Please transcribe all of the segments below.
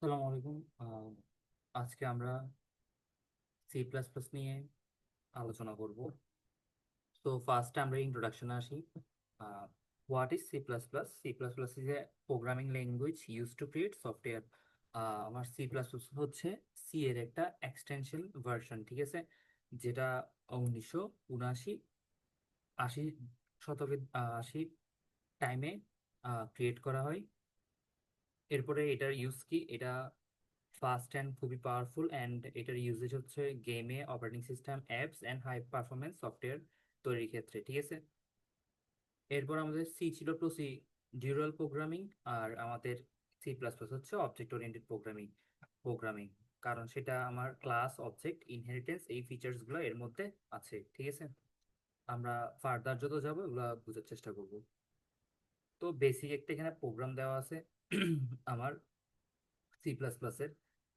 আসসালামু আলাইকুম। আজকে আমরা সি প্লাস প্লাস নিয়ে আলোচনা করব। তো ফার্স্টে আমরা ইন্ট্রোডাকশনে আসি। What is C plus plus? C plus plus is a programming language use to create software. আমার সি প্লাস প্লাস হচ্ছে সি এর একটা এক্সটেনশন ভার্সন, ঠিক আছে, যেটা 1979 আশি শতকের 80 টাইমে ক্রিয়েট করা হয়। এরপরে এটার ইউজ কি? এটা ফাস্ট অ্যান্ড খুবই পাওয়ারফুল, অ্যান্ড এটার ইউজেজ হচ্ছে গেমে, operating system, apps and high performance software তৈরির ক্ষেত্রে, ঠিক আছে। এরপর আমাদের সি ছিল প্রসিডিউরাল প্রোগ্রামিং, আর আমাদের সি প্লাস প্লাস হচ্ছে অবজেক্ট ওরিয়েন্টেড প্রোগ্রামিং, কারণ সেটা আমার ক্লাস, অবজেক্ট, ইনহেরিটেন্স এই ফিচার্সগুলো এর মধ্যে আছে, ঠিক আছে। আমরা ফার্দার যত যাবো এগুলো বোঝার চেষ্টা করব। তো বেসিক একটা এখানে প্রোগ্রাম দেওয়া আছে আমার সি প্লাস প্লাসের।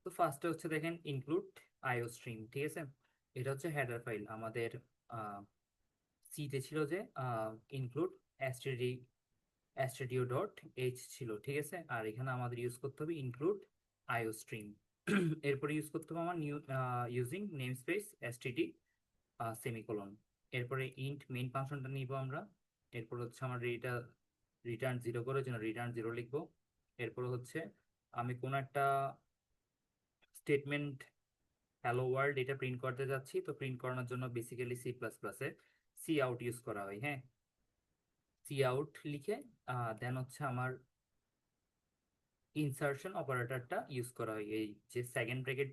তো ফার্স্টে হচ্ছে দেখেন ইনক্লুড আইও স্ট্রিম, ঠিক আছে। এটা হচ্ছে হেডার ফাইল আমাদের। সিতে ছিল যে include STD stdio dot H ছিল, ঠিক আছে। আর এখানে আমাদের ইউজ করতে হবে ইনক্লুড আইও স্ট্রিম। এরপরে ইউজ করতে হবে আমার new using name space STD semicolon. এরপরে ইন্ট মেইন ফাংশনটা নিব আমরা। এরপর হচ্ছে আমার রিটার্ন জিরো করার জন্য রিটার্ন জিরো লিখবো। এরপর হচ্ছে আমি কোনো একটা স্টেটমেন্ট হ্যালো ওয়ার্ল্ড এটা প্রিন্ট করতে যাচ্ছি, তো প্রিন্ট করানোর জন্য বেসিক্যালি সি প্লাস প্লাসে সি আউট ইউজ করা হয়, হ্যাঁ। সি আউট লিখে দেন হচ্ছে আমার ইনসার্শন অপারেটরটা ইউজ করা হয়। এই যে second bracket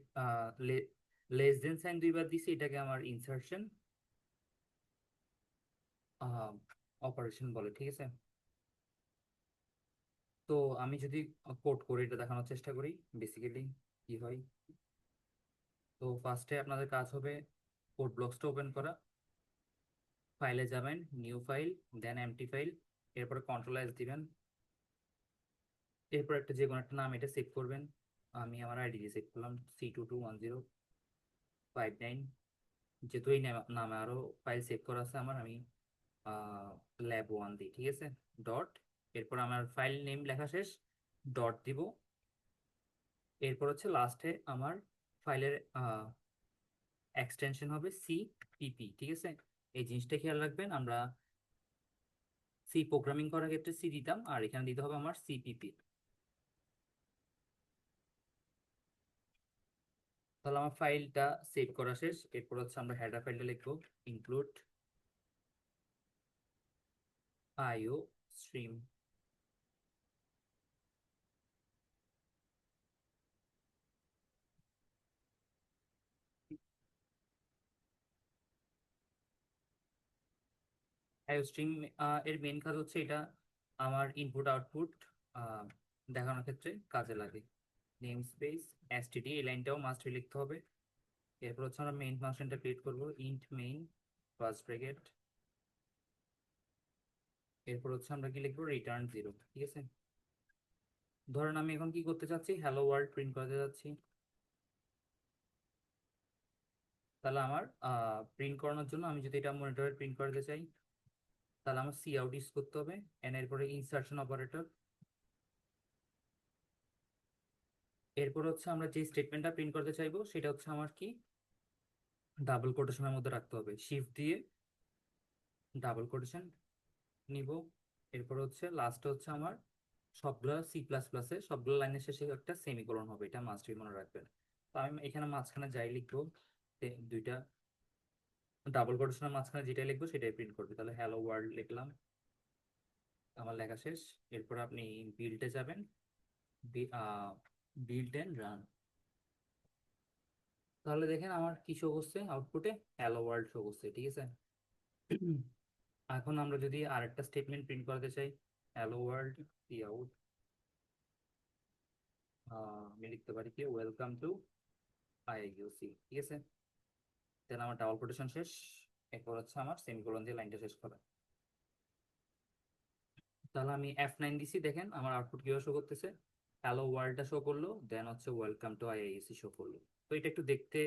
less than sign দুইবার দিছি, এটাকে আমার ইনসার্শন অপারেশন বলে, ঠিক আছে। তো আমি যদি কোড করে এটা দেখানোর চেষ্টা করি বেসিক্যালি কি হয়। তো ফার্স্টে আপনাদের কাজ হবে কোড ব্লকসটা ওপেন করা, ফাইলে যাবেন, নিউ ফাইল, দেন এমটি ফাইল, এরপরে কন্ট্রোল এস দিবেন। এরপর একটা যে কোনো একটা নাম এটা সেভ করবেন। আমি আমার আইডি দিয়ে সেভ করলাম C221059। যেহেতু এই নামে আরো ফাইল সেভ করা আছে আমার, আমি ল্যাব 1 দিই, ঠিক আছে। ডট, এরপর আমার ফাইল নেম লেখা শেষ, ডট দিব। এরপর হচ্ছে লাস্টে আমার ফাইলের এক্সটেনশন হবে সিপিপি, ঠিক আছে। এই জিনিসটা খেয়াল রাখবেন, আমরা সি প্রোগ্রামিং করার ক্ষেত্রে সি দিতাম, আর এখানে দিতে হবে আমার সিপিপি। তাহলে আমার ফাইলটা সেভ করা শেষ। এরপর হচ্ছে আমরা হেডার ফাইলটা লিখবো ইনক্লুড আইও স্ট্রিম। আইও স্ট্রিম এর মেন কাজ হচ্ছে এটা আমার ইনপুট আউটপুট দেখানোর ক্ষেত্রে কাজে লাগে। নেম স্পেস এসটিডি এই লাইনটাও মাস্ট লিখতে হবে। এরপর হচ্ছে আমরা মেইন ফাংশনটা ক্রিয়েট করব, ইন্ট মেইন ফার্স্ট ব্র্যাকেট। এরপর হচ্ছে আমরা কি লিখবো, রিটার্ন জিরো, ঠিক আছে। ধরেন আমি এখন কি করতে চাচ্ছি, হ্যালো ওয়ার্ল্ড প্রিন্ট করতে যাচ্ছি। তাহলে আমার প্রিন্ট করানোর জন্য আমি যদি এটা মনিটরে প্রিন্ট করতে চাই, তাহলে আমার সি আউট ইউজ করতে হবে, এন্ড এরপরে ইনসার্শন অপারেটর। এরপর হচ্ছে আমরা যে স্টেটমেন্টটা প্রিন্ট করতে চাইবো সেটা হচ্ছে আমার কি, ডাবল কোটেশনের মধ্যে রাখতে হবে, শিফট দিয়ে ডাবল কোটেশন নিব। এরপর হচ্ছে লাস্টে হচ্ছে আমার সবগুলো সি প্লাস প্লাসে সবগুলো লাইনের শেষে একটা সেমিকোলন হবে, এটা মাস্ট মনে রাখবেন। তো আমি এখানে মাঝখানে যাই লিখবো, দুইটা ডাবল কোটেশনের মাঝখানে যেটাই লিখবো সেটাই প্রিন্ট করবে। তাহলে হ্যালো ওয়ার্ল্ড লিখলাম, আমার লেখা শেষ। এরপর আপনি বিল্ডে যাবেন, বিল্ড এন্ড রান। তাহলে দেখেন আমার কি শো করছে আউটপুটে, হ্যালো ওয়ার্ল্ড শো করছে, ঠিক আছে। এখন আমরা যদি আরেকটা স্টেটমেন্ট প্রিন্ট করতে চাই, হ্যালো ওয়ার্ল্ড সি আউট, আমি লিখতে পারি কি, ওয়েলকাম টু আইইউসি, ঠিক আছে। দেন আমার ডাবল কোটেশন শেষ। এরপর হচ্ছে আমার সেমিকোলন দিয়ে লাইনটা শেষ করা। তাহলে আমি F9 দিছি, দেখেন আমার আউটপুট কিভাবে শো করতেছে, হ্যালো ওয়ার্ল্ডটা শো করলো, দেন হচ্ছে ওয়েলকাম টু আইআইএসি শো করলো। তো এটা একটু দেখতে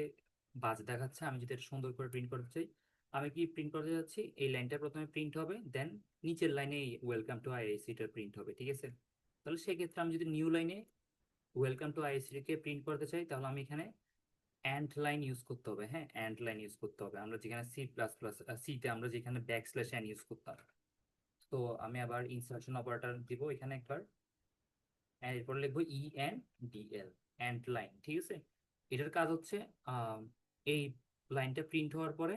বাজে দেখাচ্ছে, আমি যদি এটা সুন্দর করে প্রিন্ট করতে চাই, আমি কি প্রিন্ট করতে যাচ্ছি, এই লাইনটা প্রথমে প্রিন্ট হবে, দেন নিচের লাইনে ওয়েলকাম টু আইআইএসি টা প্রিন্ট হবে, ঠিক আছে। তাহলে সেক্ষেত্রে আমি যদি নিউ লাইনে welcome to ISD K print করতে চাই, তাহলে আমি এখানে অ্যান্ড লাইন ইউজ করতে হবে। হ্যাঁ, অ্যান্ড লাইন ইউজ করতে হবে, আমরা যেখানে সি প্লাস প্লাস সিতে আমরা যেখানে ব্যাকস্ল্যাশ এন ইউজ করতাম। তো আমি আবার ইনসার্শন অপারেটর দিব এখানে একবার, এরপর লিখবো E N D L, and line. ঠিক আছে, এটার কাজ হচ্ছে এই লাইনটা প্রিন্ট হওয়ার পরে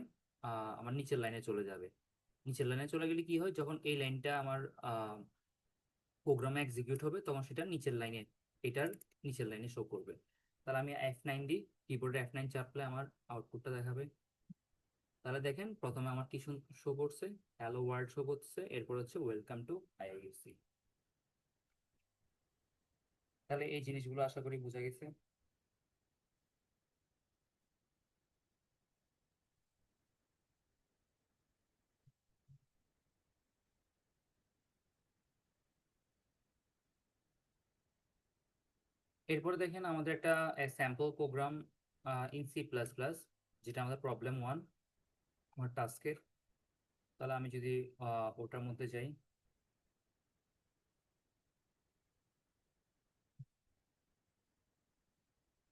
আমার নিচের লাইনে চলে যাবে। নিচের লাইনে চলে গেলে কি হয়, যখন এই লাইনটা আমার প্রোগ্রামে এক্সিকিউট হবে তখন সেটা নিচের লাইনে, এটার নিচের লাইনে শো করবে। তাহলে আমি F9 দিই, কিবোর্ডে F9 চাপলে আমার আউটপুটটা দেখাবে। তাহলে দেখেন প্রথমে আমার কি শো করছে, হ্যালো ওয়ার্ল্ড শো করছে, এরপর হচ্ছে ওয়েলকাম টু আইআইএসসি। তাহলে এই জিনিসগুলো আশা করি বোঝা গেছে। এরপরে দেখেন আমাদের একটা sample program in C plus plus, যেটা আমাদের প্রবলেম 1 আমার টাস্কের। তাহলে আমি যদি ওটার মধ্যে যাই,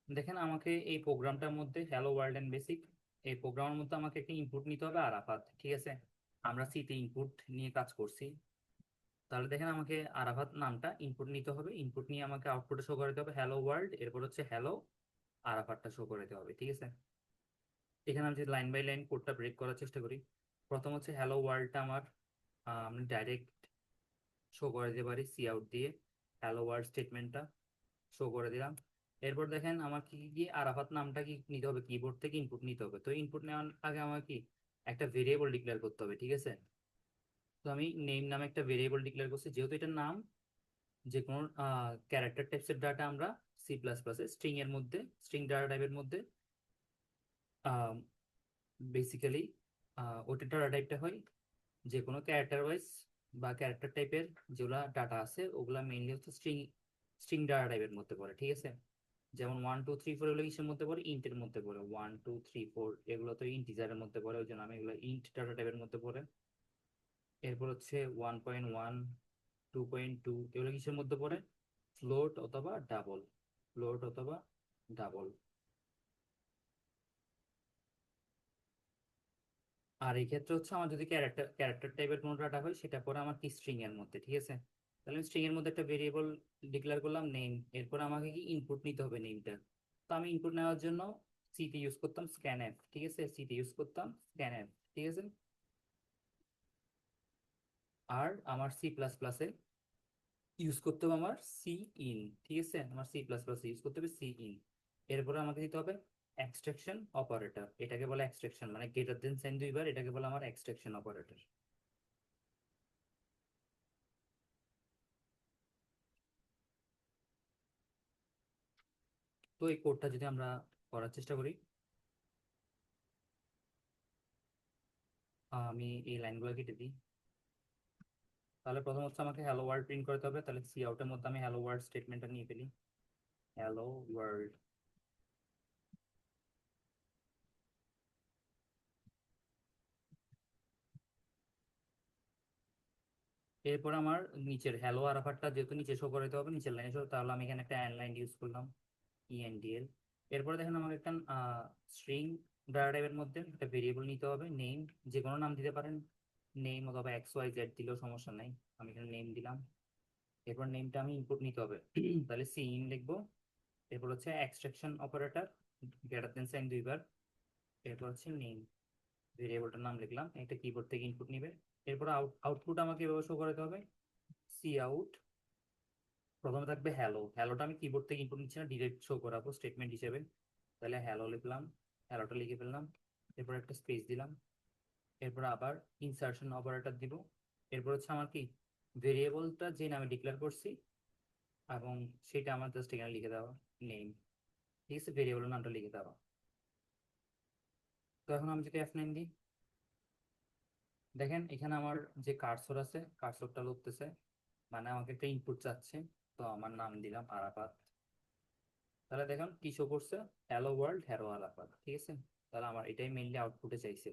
দেখেন আমাকে এই প্রোগ্রামটার মধ্যে হ্যালো ওয়ার্ল্ড এন্ড বেসিক, এই প্রোগ্রামের মধ্যে আমাকে একটা ইনপুট নিতে হবে আরাফাত। ঠিক আছে, আমরা সিতে ইনপুট নিয়ে কাজ করছি। তাহলে দেখেন আমাকে আরাফাত নামটা ইনপুট নিতে হবে, ইনপুট নিয়ে আমাকে আউটপুটে শো করাতে হবে হ্যালো ওয়ার্ল্ড, এরপর হচ্ছে হ্যালো আরাফাতটা শো করাতে হবে। ঠিক আছে, এখানে আমি যদি লাইন বাই লাইন কোডটা ব্রেক করার চেষ্টা করি, প্রথম হচ্ছে হ্যালো ওয়ার্ল্ডটা আমার আমি ডাইরেক্ট শো করে দিতে পারি সি আউট দিয়ে, হ্যালো ওয়ার্ল্ড স্টেটমেন্টটা শো করে দিলাম। এরপর দেখেন আমার কি কি আরাফাত নামটা কি নিতে হবে, কিবোর্ড থেকে ইনপুট নিতে হবে। তো ইনপুট নেওয়ার আগে আমার কি একটা ভেরিয়েবল ডিক্লেয়ার করতে হবে। ঠিক আছে, তো আমি নেম নামে একটা ভেরিয়েবল ডিক্লেয়ার করছি, যেহেতু এটার নাম, যে কোনো ক্যারেক্টার টাইপসের ডাটা আমরা সি প্লাস প্লাসে স্ট্রিং এর মধ্যে, স্ট্রিং ডাটা টাইপের মধ্যে বেসিক্যালি ওটা ডাটা টাইপটা হয় যে কোনো ক্যারেক্টার ওয়াইজ বা ক্যারেক্টার টাইপের যেগুলা ডাটা আছে ওগুলা মেইনলি হচ্ছে স্ট্রিং, স্ট্রিং ডাটা টাইপের মধ্যে পড়ে। ঠিক আছে, যেমন 1 2 3 4 এগুলো কিসের মধ্যে পড়ে, ইন্টের মধ্যে পড়ে। 1 2 3 4 এগুলো তো ইন্টিজারের মধ্যে পড়ে, ওই জন্য আমি এগুলো ইন্ট ডাটা টাইপের মধ্যে পড়ে। এরপর হচ্ছে 1.1 2.2 এগুলো কিসের মধ্যে পড়ে, ফ্লোট অথবা ডাবল, ফ্লোট অথবা ডাবল। আর এই ক্ষেত্রে হচ্ছে আমার যদি ক্যারেক্টার ক্যারেক্টার টাইপের কোনো ডাটা হয় সেটা পরে আমার কি স্ট্রিং এর মধ্যে। ঠিক আছে, তাহলে আমি স্ট্রিং এর মধ্যে একটা ভেরিয়েবল ডিক্লেয়ার করলাম নেম, এরপর আমাকে কি ইনপুট নিতে হবে নেমটা। তো আমি ইনপুট নেওয়ার জন্য সিতে ইউজ করতাম স্ক্যানএফ। ঠিক আছে, সিতে ইউজ করতাম স্ক্যানএফ। ঠিক আছে, আর আমার সি প্লাস প্লাসে ইউজ করতে হবে আমার সি ইন। ঠিক আছে, আমার সি প্লাস প্লাসে ইউজ করতে হবে সি ইন। এরপরে আমাকে দিতে হবে এক্সট্রাকশন অপারেটর, এটাকে বলে এক্সট্রাকশন মানে গ্রেটার দেন সাইন দুইবার, এটাকে বলে আমার এক্সট্রাকশন অপারেটর। তো এই কোডটা যদি আমরা করার চেষ্টা করি, আমি এই লাইনগুলো কেটে দিই। তাহলে প্রথম হচ্ছে আমাকে হ্যালো ওয়ার্ল্ড প্রিন্ট করতে হবে, তাহলে সি আউটের মধ্যে আমি হ্যালো ওয়ার্ল্ড স্টেটমেন্টটা নিয়ে ফেলি, হ্যালো ওয়ার্ল্ড। এরপর আমার নিচের হ্যালো আরাফাতটা যেহেতু নিচে শো করাতে হবে, নিচের লাইনে শো, তাহলে আমি এখানে একটা অ্যান্ড লাইন ইউজ করলাম, ইএনডিএল। এরপরে দেখেন আমাকে একটা স্ট্রিং ডাটা টাইপের মধ্যে একটা ভেরিয়েবল নিতে হবে নেম, যে কোনো নাম দিতে পারেন, নেম অথবা XYZ দিলেও সমস্যা নাই, আমি এখানে নেম দিলাম। এরপর নেমটা আমি ইনপুট নিতে হবে তাহলে সি ইন লিখবো। এরপর হচ্ছে extraction operator, greater than sign দুইবার, এরপর হচ্ছে নেম, ভেরিয়েবলটার নাম লিখলাম, একটা কিবোর্ড থেকে ইনপুট নিবে। এরপর আউটপুট আমাকে এভাবে শো করাতে হবে, সি আউট, প্রথমে থাকবে হ্যালো, হ্যালোটা আমি কিবোর্ড থেকে ইনপুট নিচ্ছি না, ডিরেক্ট শো করাবো স্টেটমেন্ট হিসেবে। তাহলে হ্যালো লিখলাম, হ্যালোটা লিখে ফেললাম, এরপর একটা স্পেস দিলাম, এরপর আবার ইনসার্শন অপারেটর দিব। এরপর হচ্ছে আমার কি ভেরিয়েবলটা যে নামে ডিক্লেয়ার করছি এবং সেটা আমার জাস্ট এখানে লিখে দেওয়া নেম। ঠিক আছে, ভেরিয়েবলের নামটা লিখে দেওয়া। তো এখন আমি যদি F9 দিই, দেখেন এখানে আমার যে কার্সর আছে কার্সরটা লড়তেছে, মানে আমাকে একটা ইনপুট চাচ্ছে। তো আমার নাম দিলাম আরাফাত। তাহলে দেখুন কি শো করছে, হ্যালো ওয়ার্ল্ড হ্যালো আরাফাত। ঠিক আছে, তাহলে আমার এটাই মেইনলি আউটপুটে চাইছে।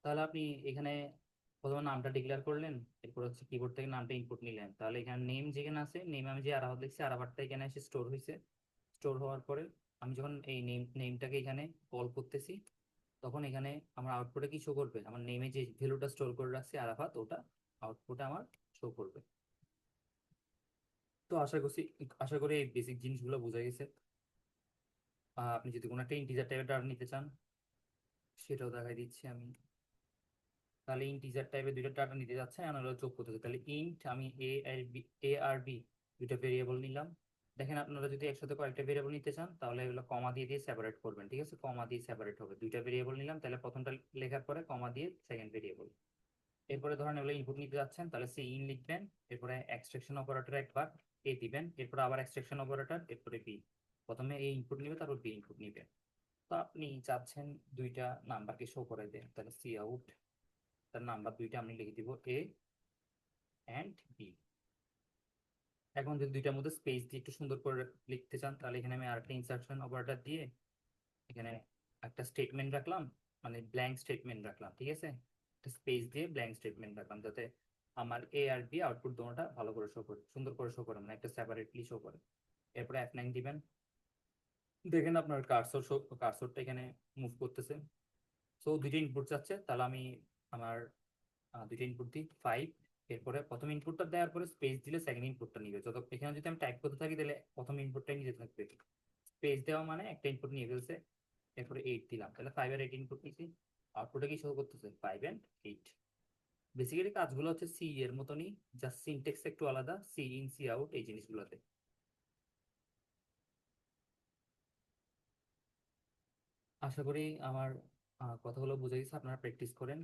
তাহলে আপনি এখানে প্রথমে নামটা ডিক্লেয়ার করলেন, এরপর হচ্ছে কিবোর্ড থেকে নামটা ইনপুট নিলেন, তাহলে এখানে নেম যেখানে আছে, নেম আমি যে আরাফাত লিখছি, আরাফাতটা এখানে এসে স্টোর হয়েছে। স্টোর হওয়ার পরে আমি যখন এই নেমটাকে এখানে কল করতেছি, তখন এখানে আমার আউটপুটে কি শো করবে, আমার নেমে যে ভ্যালুটা স্টোর করে রাখছি আরাফাত, ওটা আউটপুটে আমার শো করবে। তো আশা করি এই বেসিক জিনিসগুলো বোঝা গেছে। আপনি যদি কোনো একটা ইন্টিজার টাইপের ডাটা নিতে চান, সেটাও দেখাই দিচ্ছি আমি। তাহলে ইন্টিজার টাইপের দুইটা ডাটা নিতে যাচ্ছে, আর হলো যোগ করতে হচ্ছে। তাহলে ইন্ট আমি এ আর বি দুইটা ভেরিয়েবল নিলাম। দেখেন আপনারা যদি একসাথে কয়েকটা ভেরিয়েবল নিতে চান, তাহলে এগুলো কমা দিয়ে দিয়ে সেপারেট করবেন, ঠিক আছে? কমা দিয়ে সেপারেট হবে। দুইটা ভেরিয়েবল নিলাম, তাহলে প্রথমটা লেখার পরে কমা দিয়ে সেকেন্ড ভেরিয়েবল। এরপরে ধরেন এগুলো ইনপুট নিতে যাচ্ছেন, তাহলে সি ইন লিখবেন, এরপরে এক্সট্রাকশন অপারেটর একবার এ দিবেন, এরপরে আবার এক্সট্রাকশন অপারেটর, এরপরে বি। প্রথমে এ ইনপুট নিবে, তারপর বি ইনপুট নিবে। তো আপনি চাচ্ছেন দুইটা নাম্বারকে শো করে দেন, তাহলে সি আউট, তার নাম্বার দুইটা আমি লিখে দিব এ অ্যান্ড বি। এখন যদি দুইটার মধ্যে স্পেস দিয়ে একটু সুন্দর করে লিখতে চান, তাহলে এখানে আমি আরেকটা ইনসার্শন অপারেটর দিয়ে এখানে একটা স্টেটমেন্ট রাখলাম, মানে ব্ল্যাঙ্ক স্টেটমেন্ট রাখলাম, ঠিক আছে? একটা স্পেস দিয়ে ব্ল্যাঙ্ক স্টেটমেন্ট রাখলাম, যাতে আমার এ আর বি আউটপুট দুটোটা ভালো করে শো করে, সুন্দর করে শো করে, মানে একটা সেপারেটলি শো করে। এরপরে F9 দিবেন। দেখেন আপনার কার্সরটা এখানে মুভ করতেছে। সো দুইটা ইনপুট যাচ্ছে, তাহলে আমি আমার দুইটা ইনপুট দিই 5। এরপরে প্রথম ইনপুটটা দেওয়ার পরে স্পেস দিলে সেকেন্ড ইনপুটটা নিবে। যত এখানে যদি আমি টাইপ করতে থাকি, তাহলে প্রথম ইনপুটটাই নিতে থাকবে। স্পেস দেওয়া মানে একটা ইনপুট নিয়ে ফেলছে। এরপরে 8 দিলাম, তাহলে 5 আর 8 ইনপুট নিয়েছি। আউটপুটে কি শো করতেছে 5 অ্যান্ড 8। বেসিক্যালি কাজগুলো হচ্ছে সি এর মতনই, জাস্ট সিনটেক্স একটু আলাদা, সি ইন সি আউট এই জিনিসগুলোতে। আশা করি আমার কথাগুলো বুঝে গেছে, আপনারা প্র্যাকটিস করেন।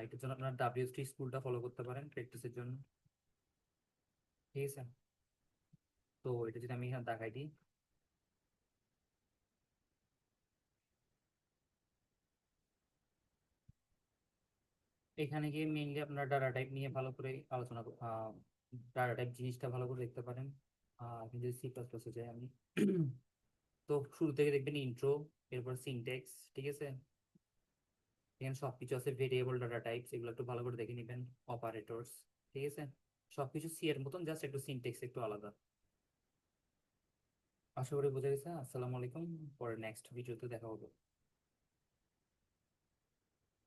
এটার জন্য আপনার WST স্কুলটা ফলো করতে পারেন প্র্যাকটিসের জন্য, ঠিক আছে? তো এটা যদি আমি এখানে দেখাই দিই, এখানে গিয়ে মেইনলি আপনার ডাটা টাইপ নিয়ে ভালো করে আলোচনা, ডাটা টাইপ জিনিসটা ভালো করে দেখতে পারেন। আপনি যদি C++ যাই আমি, তো শুরু থেকে দেখবেন ইন্ট্রো, এরপর সিনটেক্স, ঠিক আছে? এখানে সবকিছু আছে, ভেরিয়েবল, ডাটা টাইপস, এগুলো একটু ভালো করে দেখে নেবেন। অপারেটরস, ঠিক আছে? সবকিছু সি এর মতন, জাস্ট একটু সিনটেক্স একটু আলাদা। আশা করি বোঝা গেছে। আসসালামু আলাইকুম। পরে নেক্সট ভিডিওতে দেখা হবে।